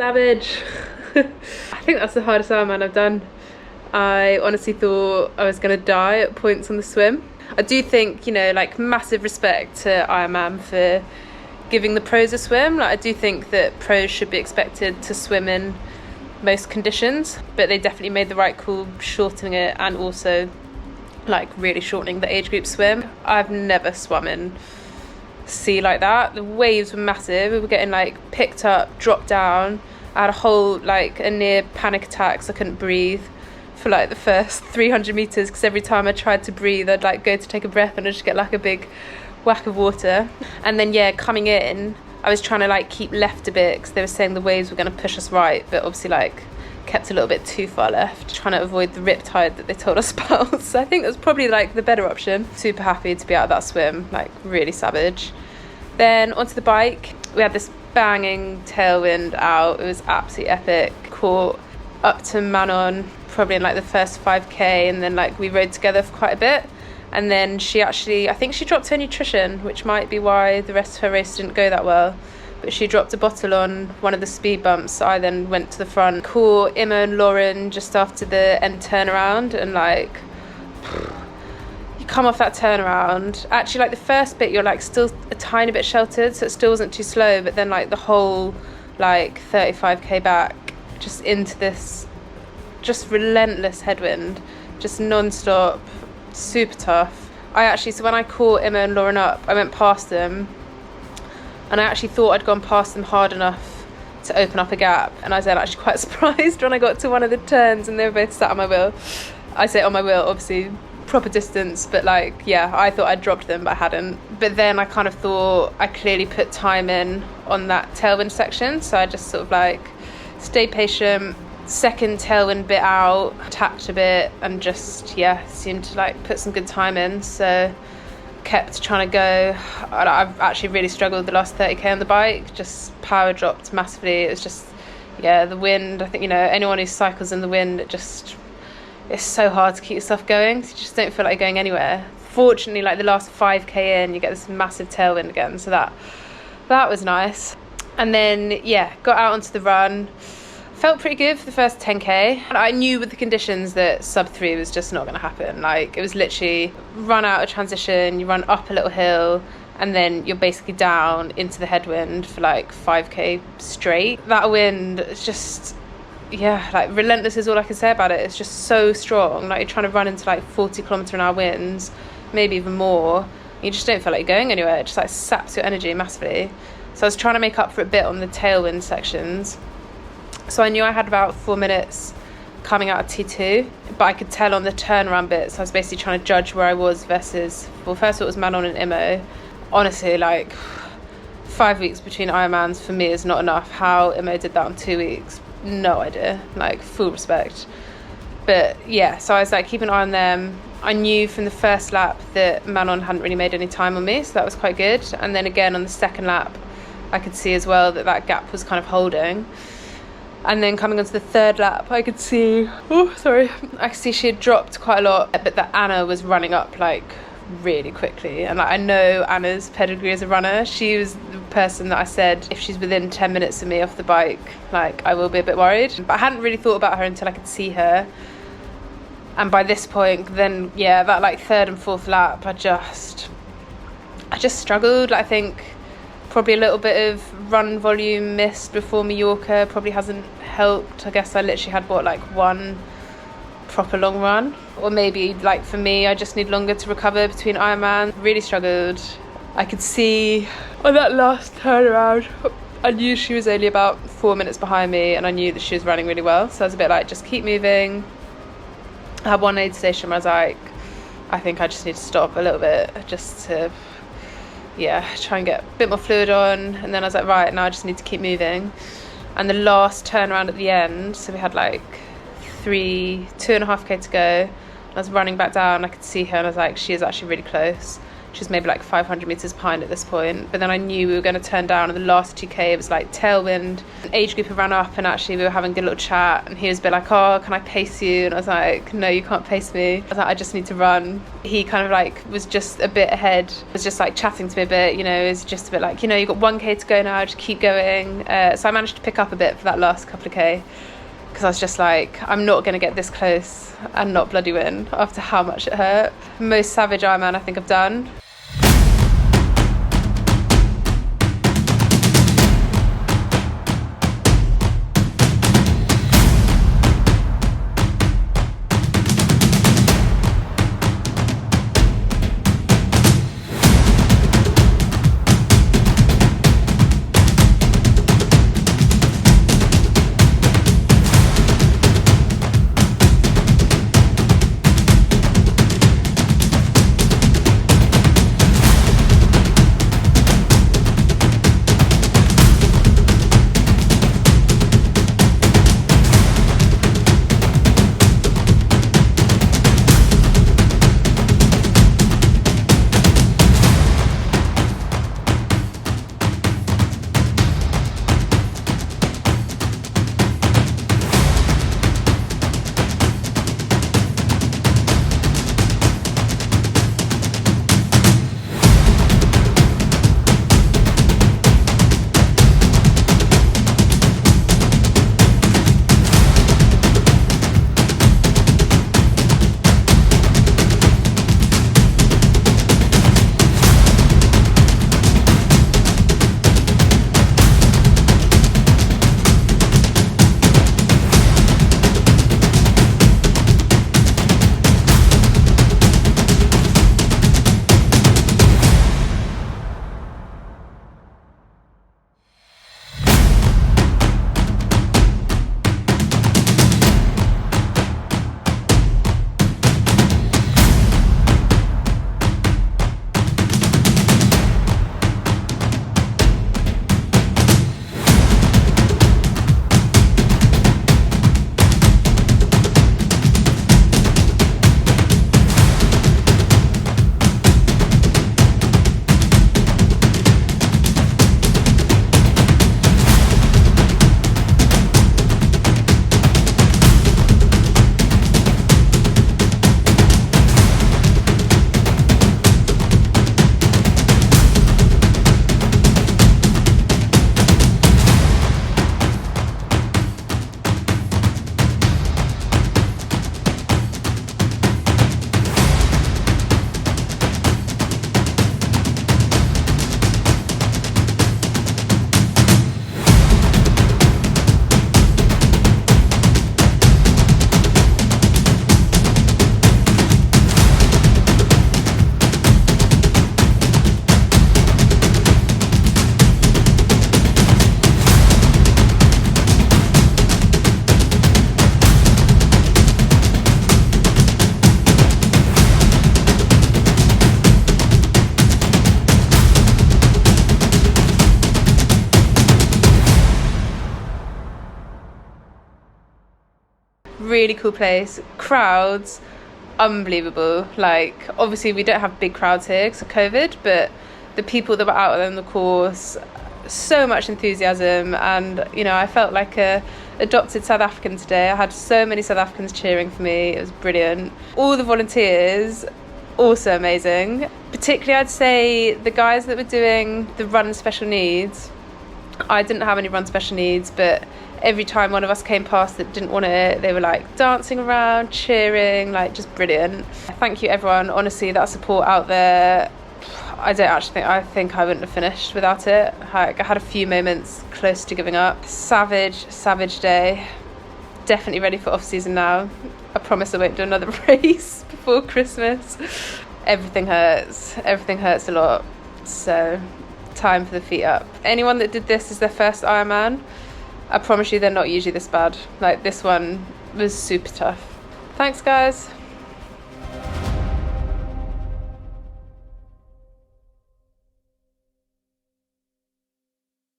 Savage. I think that's the hardest Ironman I've done. I honestly thought I was going to die at points on the swim. I do think, you know, like, massive respect to Ironman for giving the pros a swim. Like, I do think that pros should be expected to swim in most conditions, but they definitely made the right call shortening it and also like really shortening the age group swim. I've never swum in sea like that. The waves were massive. We were getting like picked up, dropped down. I had a whole like a near panic attack, so I couldn't breathe for like the first 300 meters because every time I tried to breathe I'd like go to take a breath and I'd just get like a big whack of water. And then coming in I was trying to like keep left a bit because they were saying the waves were going to push us right, but obviously like kept a little bit too far left, trying to avoid the riptide that they told us about. So I think that's probably like the better option. Super happy to be out of that swim, like really savage. Then onto the bike, we had this banging tailwind out. It was absolutely epic. Caught up to Manon probably in like the first 5k, and then like we rode together for quite a bit. And then I think she dropped her nutrition, which might be why the rest of her race didn't go that well. But she dropped a bottle on one of the speed bumps. So I then went to the front, caught Emma and Lauren just after the end turnaround, and like, you come off that turnaround. Actually, like the first bit, you're like still a tiny bit sheltered, so it still wasn't too slow. But then like the whole like 35k back, just into this just relentless headwind, just non-stop. Super tough. So when I caught Emma and Lauren up, I went past them and I actually thought I'd gone past them hard enough to open up a gap, and I was then actually quite surprised when I got to one of the turns and they were both sat on my wheel. I say on my wheel, obviously proper distance, but like I thought I'd dropped them but I hadn't. But then I kind of thought I clearly put time in on that tailwind section, so I just sort of like stayed patient. Second tailwind bit out, tapped a bit, and just seemed to like put some good time in, so kept trying to go. I've actually really struggled the last 30k on the bike, just power dropped massively. It was just the wind. I think, you know, anyone who cycles in the wind, it's so hard to keep yourself going, so you just don't feel like going anywhere. Fortunately, like the last 5k in, you get this massive tailwind again, so that was nice. And then got out onto the run. Felt pretty good for the first 10k. And I knew with the conditions that sub 3 was just not going to happen. Like, it was literally run out of transition, you run up a little hill, and then you're basically down into the headwind for like 5k straight. That wind is just, like relentless is all I can say about it. It's just so strong. Like, you're trying to run into like 40 km/h winds, maybe even more. You just don't feel like you're going anywhere. It just like saps your energy massively. So I was trying to make up for it a bit on the tailwind sections. So I knew I had about 4 minutes coming out of T2, but I could tell on the turnaround bits, I was basically trying to judge where I was versus, well, first of all, it was Manon and Imo. Honestly, like 5 weeks between Ironmans for me is not enough. How Imo did that in 2 weeks, no idea, like full respect. But so I was like keeping an eye on them. I knew from the first lap that Manon hadn't really made any time on me, so that was quite good. And then again on the second lap, I could see as well that gap was kind of holding. And then coming onto the third lap, I could see she had dropped quite a lot, but that Anna was running up like really quickly. And like, I know Anna's pedigree as a runner. She was the person that I said, if she's within 10 minutes of me off the bike, like I will be a bit worried. But I hadn't really thought about her until I could see her. And by this point, then that like third and fourth lap, I just struggled. I think probably a little bit of run volume missed before Mallorca probably hasn't helped. I guess I literally had one proper long run, or maybe like for me I just need longer to recover between Ironman. Really struggled. I could see on that last turnaround, I knew she was only about 4 minutes behind me, and I knew that she was running really well, so I was a bit like, just keep moving. I had one aid station where I was like, I think I just need to stop a little bit just to try and get a bit more fluid on. And then I was like, right, now I just need to keep moving. And the last turnaround at the end, so we had like 2.5k to go, and I was running back down, I could see her, and I was like, she is actually really close. which is maybe like 500 meters behind at this point. But then I knew we were going to turn down, and the last 2k it was like tailwind. An age group ran up, and actually we were having a good little chat, and he was a bit like, oh, can I pace you? And I was like, no, you can't pace me. I was like, I just need to run. He kind of like was just a bit ahead, was just like chatting to me a bit, you know, is just a bit like, you know, you've got 1k to go now, just keep going. So I managed to pick up a bit for that last couple of k, because I was just like, I'm not going to get this close and not bloody win after how much it hurt. Most savage Ironman I think I've done. Really cool place, crowds unbelievable. Like obviously we don't have big crowds here because of COVID, but the people that were out on the course, so much enthusiasm, and you know, I felt like a adopted South African today. I had so many South Africans cheering for me. It was brilliant. All the volunteers also amazing, particularly I'd say the guys that were doing the run special needs. I didn't have any run special needs, but every time one of us came past that didn't want it, they were like dancing around, cheering, like just brilliant. Thank you everyone, honestly, that support out there. I think I wouldn't have finished without it. I had a few moments close to giving up. Savage day. Definitely ready for off season now. I promise I won't do another race before Christmas. Everything hurts a lot, so time for the feet up. Anyone that did this as their first Ironman, I promise you they're not usually this bad. Like this one was super tough. Thanks guys.